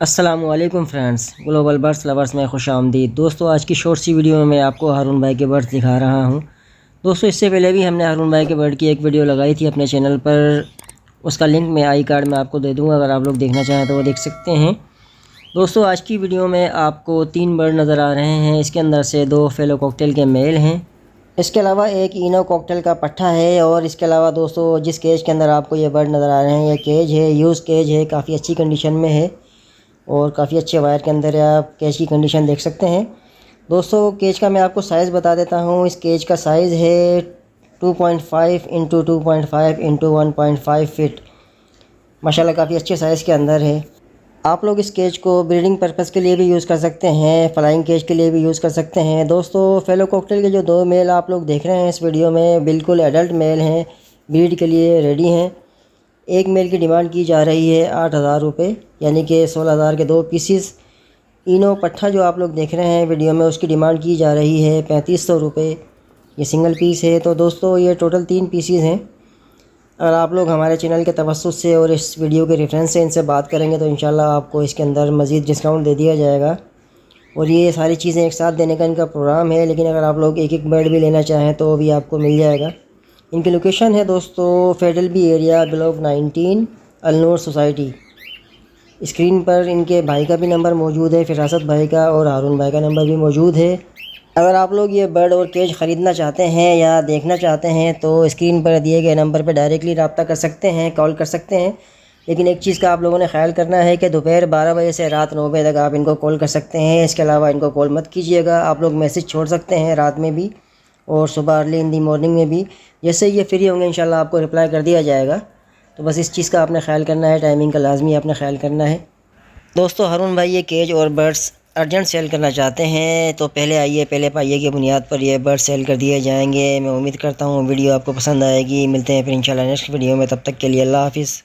अस्सलामुअलैकुम friends, global birds lovers में खुश आमदीद। दोस्तों, आज की शॉर्ट सी वीडियो में मैं आपको हारून भाई के बर्ड्स दिखा रहा हूं। दोस्तों, इससे पहले भी हमने हारून भाई के बर्ड की एक वीडियो लगाई थी अपने चैनल पर। उसका लिंक मैं आई कार्ड में आपको दे दूंगा, अगर आप लोग देखना चाहें तो वो देख सकते हैं। दोस्तों, आज की वीडियो में आपको 3 बर्ड नज़र आ रहे हैं। इसके अंदर से 2 फेलो कॉकटेल के मेल हैं। इसके अलावा एक इनो कॉकटेल का पट्ठा है। और इसके अलावा दोस्तों, जिस केज के अंदर आपको ये बर्ड नज़र आ रहे हैं, ये केज है, यूज़ केज है, काफ़ी अच्छी कंडीशन में है और काफ़ी अच्छे वायर के अंदर है। आप केज की कंडीशन देख सकते हैं। दोस्तों, केज का मैं आपको साइज़ बता देता हूँ। इस केज का साइज़ है 2.5 इंटू 2.5 इंटू 1.5 फीट। माशाल्लाह काफ़ी अच्छे साइज़ के अंदर है। आप लोग इस केज को ब्रीडिंग पर्पज़ के लिए भी यूज़ कर सकते हैं, फ्लाइंग केज के लिए भी यूज़ कर सकते हैं। दोस्तों, फेलो कॉकटेल के जो 2 मेल आप लोग देख रहे हैं इस वीडियो में, बिल्कुल एडल्ट मेल हैं, ब्रीड के लिए रेडी हैं। एक मेल की डिमांड की जा रही है 8,000 रुपये, यानी कि 16,000 के 2 पीसीस। इनो पट्ठा जो आप लोग देख रहे हैं वीडियो में, उसकी डिमांड की जा रही है 3500 रुपये। ये सिंगल पीस है। तो दोस्तों, ये टोटल 3 पीसीस हैं। अगर आप लोग हमारे चैनल के तवस्सुस से और इस वीडियो के रेफरेंस से इनसे बात करेंगे तो इंशाल्लाह आपको इसके अंदर मज़ीद डिस्काउंट दे दिया जाएगा। और ये सारी चीज़ें एक साथ देने का इनका प्रोग्राम है, लेकिन अगर आप लोग एक एक बर्ड भी लेना चाहें तो भी आपको मिल जाएगा। इनकी लोकेशन है दोस्तों federal B area, block 19, Alnoor society. Screen पर इनके भाई का भी नंबर मौजूद है, फिरासत भाई का, और हारून भाई का नंबर भी मौजूद है। अगर आप लोग ये बर्ड और केज ख़रीदना चाहते हैं या देखना चाहते हैं तो स्क्रीन पर दिए गए नंबर पर डायरेक्टली रब्ता कर सकते हैं, कॉल कर सकते हैं। लेकिन एक चीज़ का आप लोगों ने ख्याल करना है कि दोपहर 12 बजे से रात 9 बजे तक आप इनको कॉल कर सकते हैं। इसके अलावा इनको कॉल मत कीजिएगा। आप लोग मैसेज छोड़ सकते हैं रात में भी और सुबह अर्ली इन दी मॉर्निंग में भी। जैसे ये फ्री होंगे इंशाल्लाह आपको रिप्लाई कर दिया जाएगा। तो बस इस चीज़ का आपने ख्याल करना है, टाइमिंग का लाजमी आपने ख्याल करना है। दोस्तों, हारून भाई ये केज और बर्ड्स अर्जेंट सेल करना चाहते हैं, तो पहले आइए पहले पाइए की बुनियाद पर ये बर्ड सेल कर दिए जाएंगे। मैं उम्मीद करता हूँ वीडियो आपको पसंद आएगी। मिलते हैं फिर इंशाल्लाह नेक्स्ट वीडियो में। तब तक के लिए अल्लाह हाफिज़।